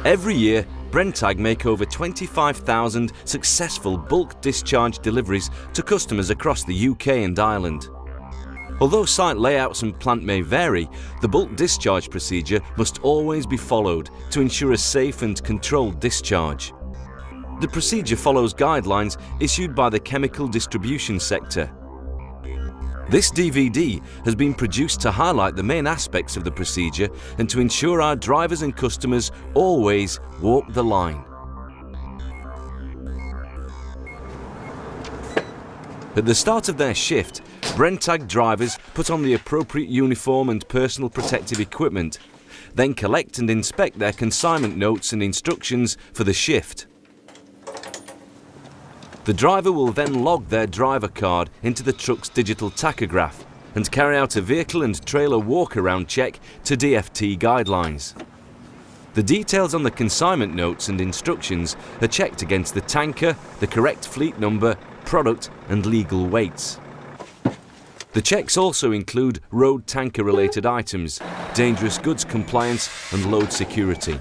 Every year, Brenntag make over 25,000 successful bulk discharge deliveries to customers across the UK and Ireland. Although site layouts and plant may vary, the bulk discharge procedure must always be followed to ensure a safe and controlled discharge. The procedure follows guidelines issued by the chemical distribution sector. This DVD has been produced to highlight the main aspects of the procedure and to ensure our drivers and customers always walk the line. At the start of their shift, Brenntag drivers put on the appropriate uniform and personal protective equipment, then collect and inspect their consignment notes and instructions for the shift. The driver will then log their driver card into the truck's digital tachograph and carry out a vehicle and trailer walk-around check to DFT guidelines. The details on the consignment notes and instructions are checked against the tanker, the correct fleet number, product and legal weights. The checks also include road tanker-related items, dangerous goods compliance and load security.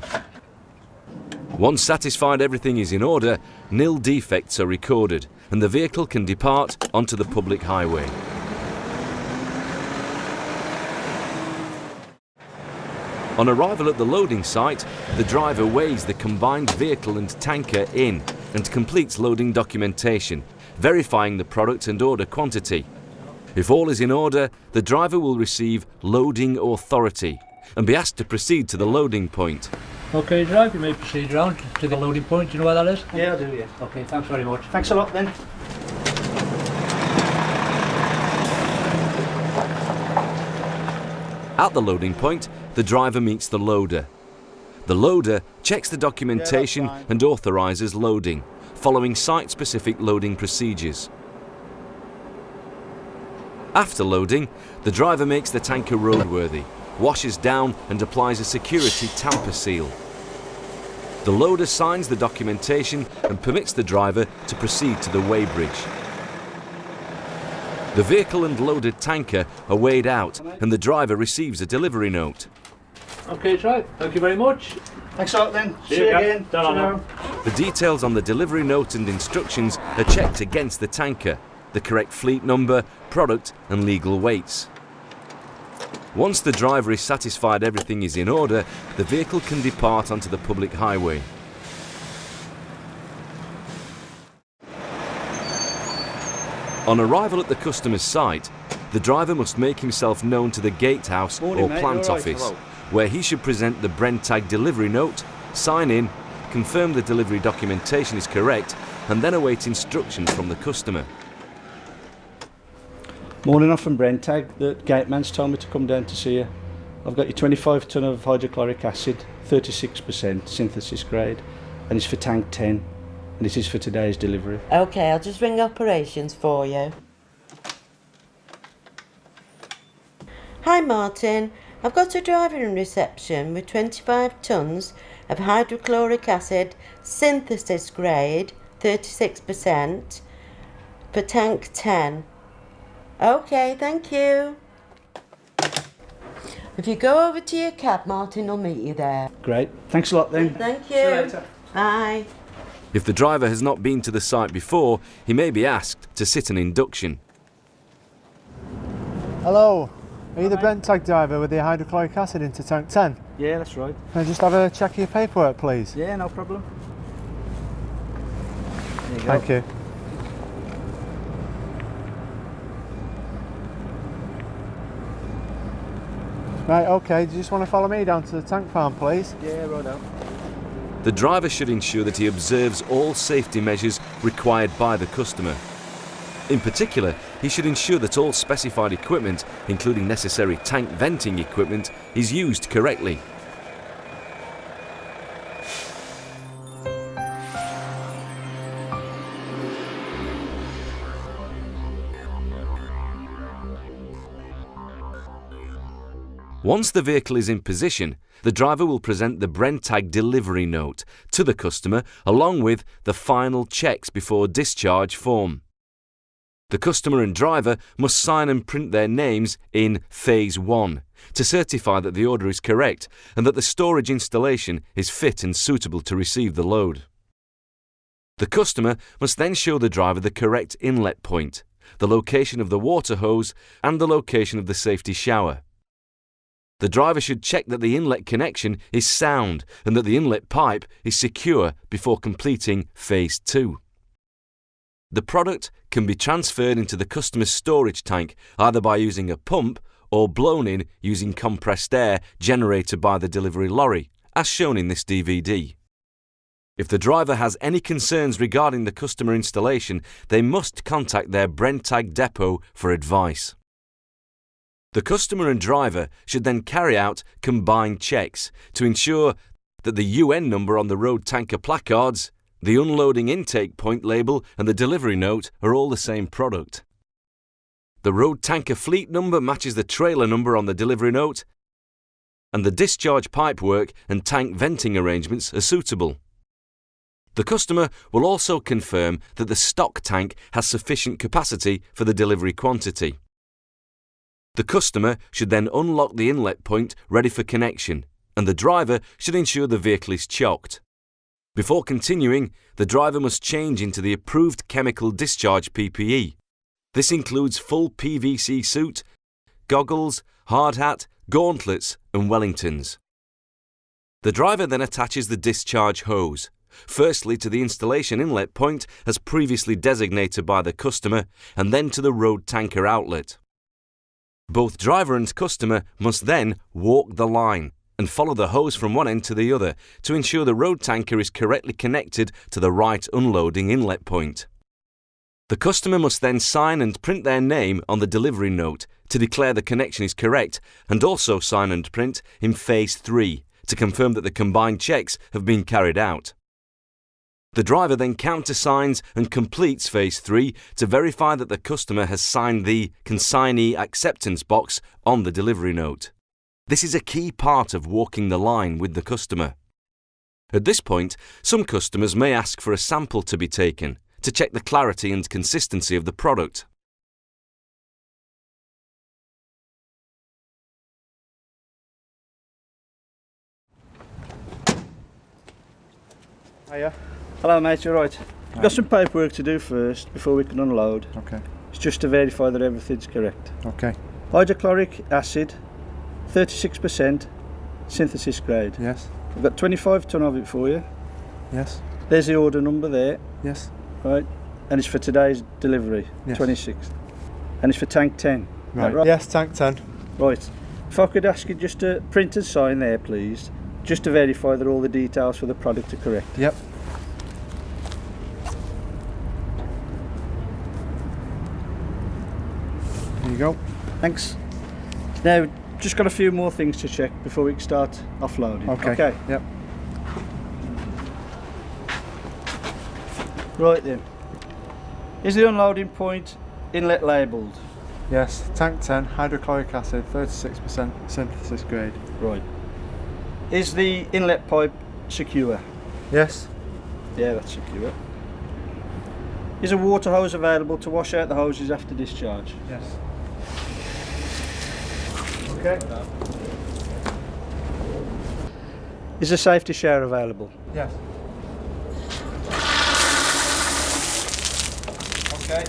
Once satisfied everything is in order, nil defects are recorded and the vehicle can depart onto the public highway. On arrival at the loading site, the driver weighs the combined vehicle and tanker in and completes loading documentation, verifying the product and order quantity. If all is in order, the driver will receive loading authority and be asked to proceed to the loading point. Okay, drive, you may proceed round to the loading point. Do you know where that is? Yeah, I do, yeah. Okay, thanks very much. Thanks a lot then. At the loading point, the driver meets the loader. The loader checks the documentation and authorises loading, following site-specific loading procedures. After loading, the driver makes the tanker roadworthy, washes down and applies a security tamper seal. The loader signs the documentation and permits the driver to proceed to the weighbridge. The vehicle and loaded tanker are weighed out and the driver receives a delivery note. Okay, drive. Thank you very much. Thanks a lot then. See you again. The details on the delivery note and instructions are checked against the tanker, the correct fleet number, product and legal weights. Once the driver is satisfied everything is in order, the vehicle can depart onto the public highway. On arrival at the customer's site, the driver must make himself known to the gatehouse or plant office, where he should present the Brenntag delivery note, sign in, confirm the delivery documentation is correct, and then await instructions from the customer. Morning, off from Brenntag. The gateman's told me to come down to see you. I've got your 25 tonne of hydrochloric acid, 36% synthesis grade, and it's for tank 10, and it is for today's delivery. Okay, I'll just ring operations for you. Hi Martin, I've got a driver in reception with 25 tonnes of hydrochloric acid, synthesis grade, 36%, for tank 10. Okay, thank you. If you go over to your cab, Martin will meet you there. Great. Thanks a lot then. Thank See you you. later. Bye. If the driver has not been to the site before, he may be asked to sit an induction. Hello, are you the Brenntag driver with the hydrochloric acid into tank 10? Yeah, that's right. Can I just have a check of your paperwork, please? Yeah, no problem. There you go. Thank you. Right, okay, do you just want to follow me down to the tank farm, please? Yeah, right out. The driver should ensure that he observes all safety measures required by the customer. In particular, he should ensure that all specified equipment, including necessary tank venting equipment, is used correctly. Once the vehicle is in position, the driver will present the Brenntag delivery note to the customer along with the final checks before discharge form. The customer and driver must sign and print their names in Phase 1 to certify that the order is correct and that the storage installation is fit and suitable to receive the load. The customer must then show the driver the correct inlet point, the location of the water hose and the location of the safety shower. The driver should check that the inlet connection is sound and that the inlet pipe is secure before completing Phase 2. The product can be transferred into the customer's storage tank either by using a pump or blown in using compressed air generated by the delivery lorry, as shown in this DVD. If the driver has any concerns regarding the customer installation, they must contact their Brenntag depot for advice. The customer and driver should then carry out combined checks to ensure that the UN number on the road tanker placards, the unloading intake point label and the delivery note are all the same product. The road tanker fleet number matches the trailer number on the delivery note, and the discharge pipework and tank venting arrangements are suitable. The customer will also confirm that the stock tank has sufficient capacity for the delivery quantity. The customer should then unlock the inlet point ready for connection, and the driver should ensure the vehicle is chocked. Before continuing, the driver must change into the approved chemical discharge PPE. This includes full PVC suit, goggles, hard hat, gauntlets and Wellingtons. The driver then attaches the discharge hose, firstly to the installation inlet point as previously designated by the customer and then to the road tanker outlet. Both driver and customer must then walk the line and follow the hose from one end to the other to ensure the road tanker is correctly connected to the right unloading inlet point. The customer must then sign and print their name on the delivery note to declare the connection is correct and also sign and print in Phase 3 to confirm that the combined checks have been carried out. The driver then countersigns and completes Phase 3 to verify that the customer has signed the consignee acceptance box on the delivery note. This is a key part of walking the line with the customer. At this point, some customers may ask for a sample to be taken to check the clarity and consistency of the product. Hiya. Hello mate, you're right. We've got some paperwork to do first before we can unload. Okay. It's just to verify that everything's correct. Okay. Hydrochloric acid, 36% synthesis grade. Yes. We've got 25 tonne of it for you. Yes. There's the order number there, Yes. right? And it's for today's delivery, Yes. 26th. And it's for tank 10. Right. Yes, tank 10. Right. If I could ask you just to print and sign there, please, just to verify that all the details for the product are correct. Yep. There you go. Thanks. Now, just got a few more things to check before we can start offloading. Okay. Yep. Right then. Is the unloading point inlet labelled? Yes, tank 10, hydrochloric acid, 36% synthesis grade. Right. Is the inlet pipe secure? Yes. Yeah, that's secure. Is a water hose available to wash out the hoses after discharge? Yes. Okay. Is a safety shower available? Yes. Okay.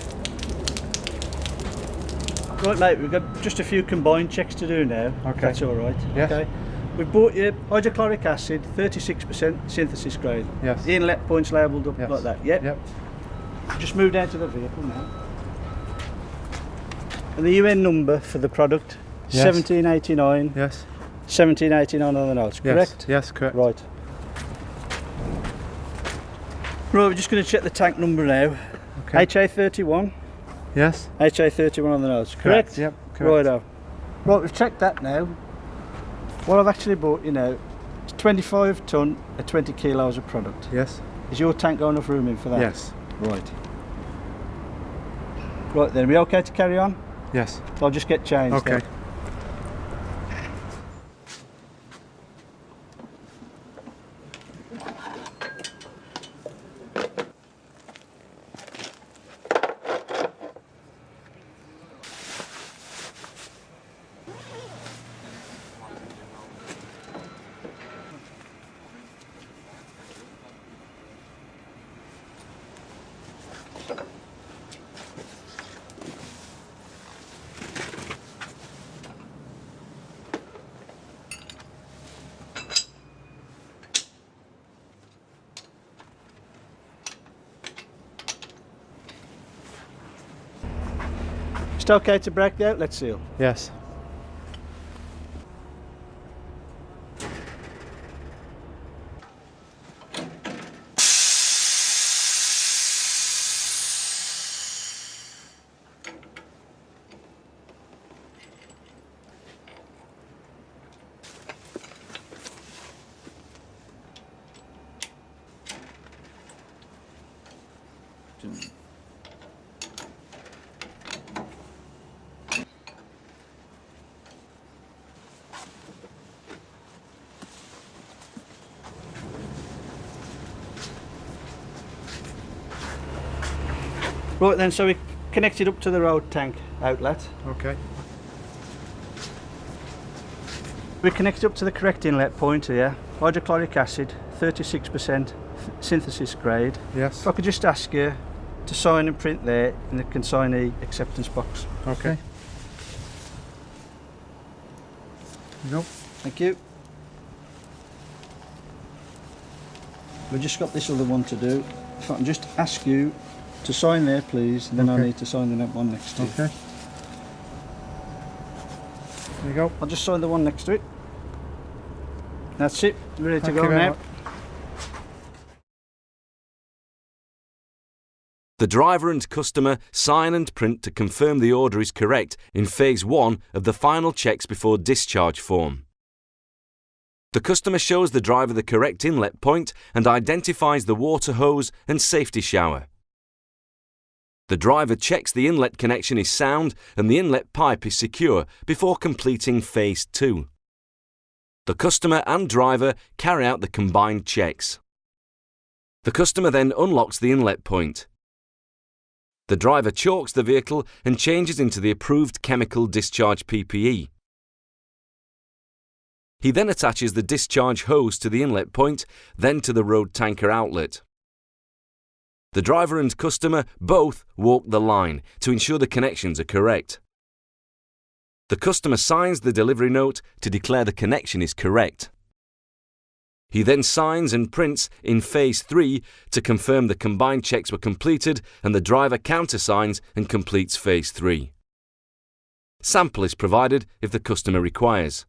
Right mate, we've got just a few combined checks to do now. Okay. That's alright. Yes. Okay. We've bought you hydrochloric acid, 36% synthesis grade. Yes. The inlet point's labelled up Yes. like that, yep. Yep. Just move down to the vehicle now. And the UN number for the product, Yes. 1789. Yes. 1789 on the notes, correct? Yes, correct. Right. Right, we're just going to check the tank number now. Okay. HA31. Yes. HA31 on the notes, correct? Yep, correct. Righto. Right, we've checked that now. What I've actually bought you now is 25 tonne at 20 kilos of product. Yes. Is your tank got enough room in for that? Yes. Right. Right then, are we okay to carry on? Yes. I'll just get changed. Okay. then. It's okay to break the outlet seal. Yes. Right then, so we connect it up to the road tank outlet. Okay. We connect it up to the correct inlet point here. Hydrochloric acid, 36% synthesis grade. Yes. If I could just ask you to sign and print there in the consignee acceptance box. Okay. Nope. Thank you. We've just got this other one to do. If I can just ask you to sign there, please, and then I Okay. need to sign the one next to it. Okay. There you go. I'll just sign the one next to it. That's it. We're ready to Thank go you very now. much. The driver and customer sign and print to confirm the order is correct in Phase 1 of the final checks before discharge form. The customer shows the driver the correct inlet point and identifies the water hose and safety shower. The driver checks the inlet connection is sound and the inlet pipe is secure before completing Phase 2. The customer and driver carry out the combined checks. The customer then unlocks the inlet point. The driver chalks the vehicle and changes into the approved chemical discharge PPE. He then attaches the discharge hose to the inlet point, then to the road tanker outlet. The driver and customer both walk the line to ensure the connections are correct. The customer signs the delivery note to declare the connection is correct. He then signs and prints in Phase 3 to confirm the combined checks were completed and the driver countersigns and completes Phase 3. Sample is provided if the customer requires.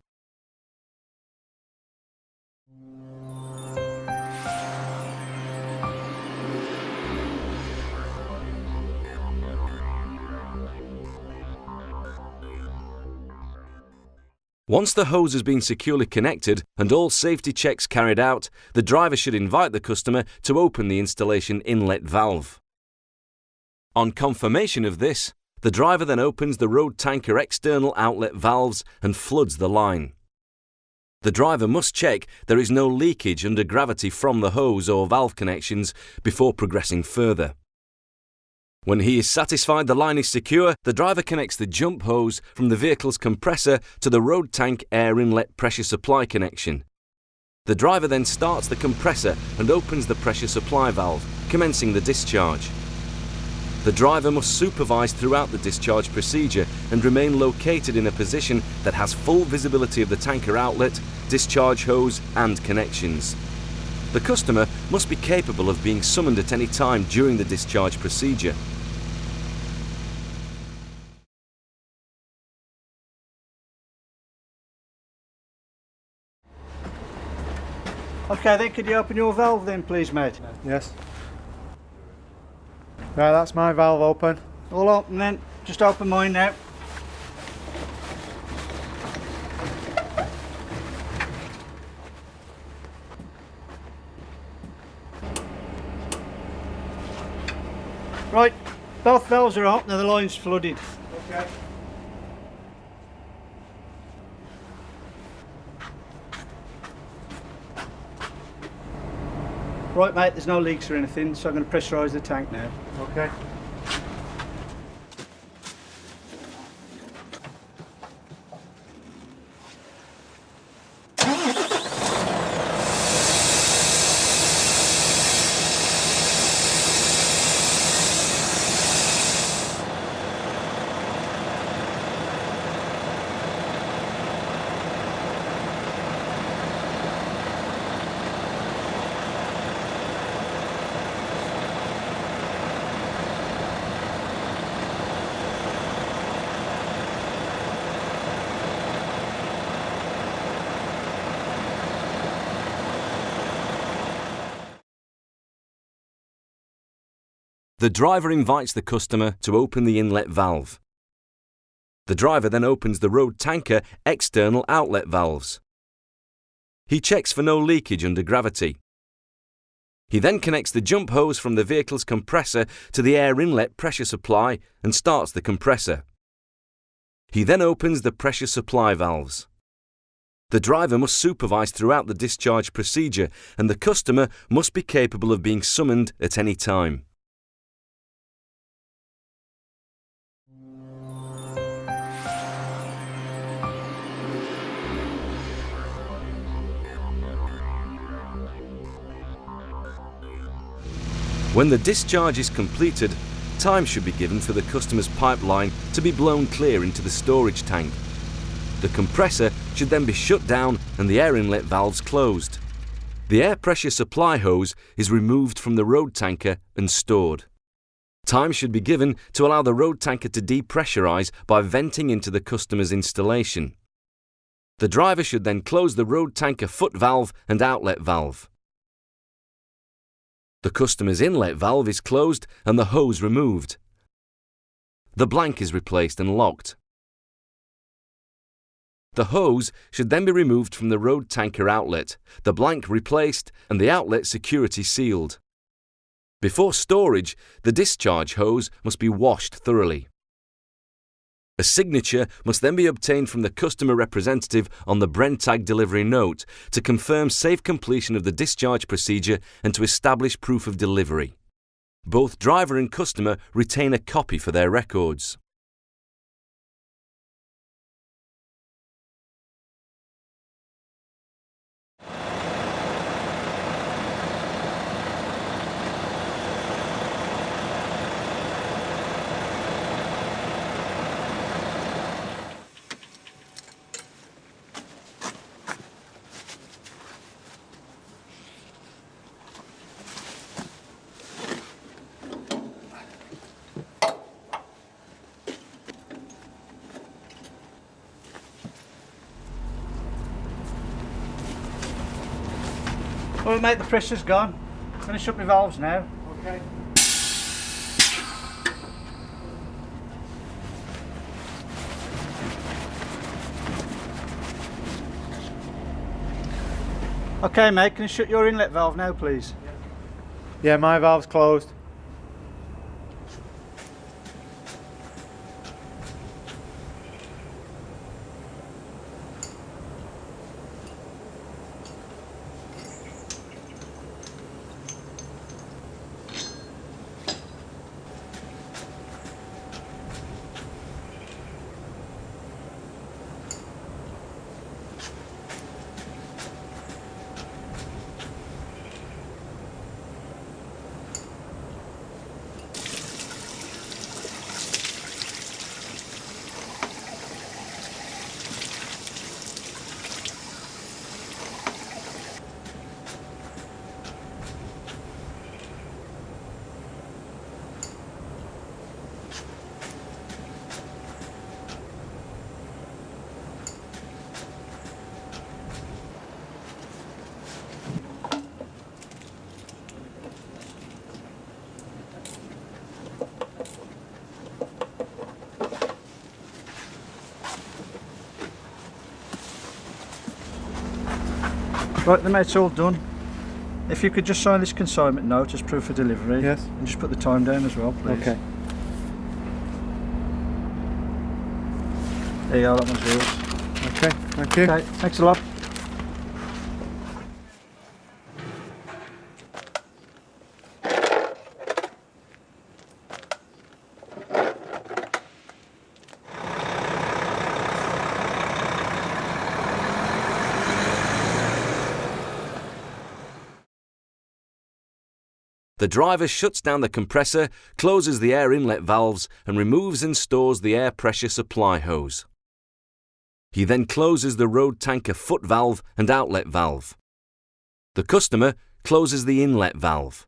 Once the hose has been securely connected and all safety checks carried out, the driver should invite the customer to open the installation inlet valve. On confirmation of this, the driver then opens the road tanker external outlet valves and floods the line. The driver must check there is no leakage under gravity from the hose or valve connections before progressing further. When he is satisfied the line is secure, the driver connects the jump hose from the vehicle's compressor to the road tank air inlet pressure supply connection. The driver then starts the compressor and opens the pressure supply valve, commencing the discharge. The driver must supervise throughout the discharge procedure and remain located in a position that has full visibility of the tanker outlet, discharge hose and connections. The customer must be capable of being summoned at any time during the discharge procedure. Okay then, could you open your valve then please, mate? Yes. Right, that's my valve open. All open then, just open mine now. Right, both valves are open and the line's flooded. Okay. Right mate, there's no leaks or anything, so I'm going to pressurise the tank now. Okay. the driver invites the customer to open the inlet valve. The driver then opens the road tanker external outlet valves. He checks for no leakage under gravity. He then connects the jump hose from the vehicle's compressor to the air inlet pressure supply and starts the compressor. He then opens the pressure supply valves. The driver must supervise throughout the discharge procedure, and the customer must be capable of being summoned at any time. When the discharge is completed, time should be given for the customer's pipeline to be blown clear into the storage tank. The compressor should then be shut down and the air inlet valves closed. The air pressure supply hose is removed from the road tanker and stored. Time should be given to allow the road tanker to depressurize by venting into the customer's installation. The driver should then close the road tanker foot valve and outlet valve. The customer's inlet valve is closed and the hose removed. The blank is replaced and locked. The hose should then be removed from the road tanker outlet, the blank replaced and the outlet security sealed. Before storage, the discharge hose must be washed thoroughly. A signature must then be obtained from the customer representative on the Brenntag delivery note to confirm safe completion of the discharge procedure and to establish proof of delivery. Both driver and customer retain a copy for their records. Well, mate, the pressure's gone. I'm going to shut my valves now. Okay. Okay, mate, can you shut your inlet valve now, please? Yeah, my valve's closed. Right, then, mate, it's all done. If you could just sign this consignment note as proof of delivery. Yes. And just put the time down as well, please. Okay. There you go, that one's yours. Okay, thank you. Okay, thanks a lot. The driver shuts down the compressor, closes the air inlet valves and removes and stores the air pressure supply hose. He then closes the road tanker foot valve and outlet valve. The customer closes the inlet valve.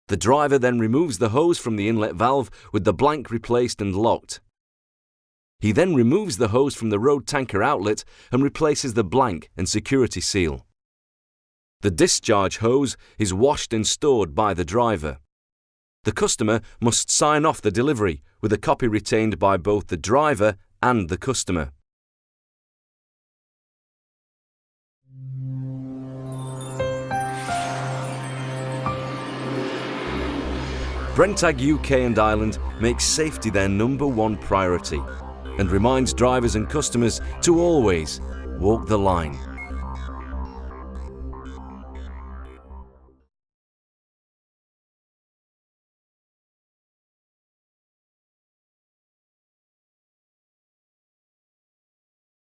The driver then removes the hose from the inlet valve with the blank replaced and locked. He then removes the hose from the road tanker outlet and replaces the blank and security seal. The discharge hose is washed and stored by the driver. the customer must sign off the delivery, with a copy retained by both the driver and the customer. Brenntag UK and Ireland makes safety their #1 priority and reminds drivers and customers to always walk the line.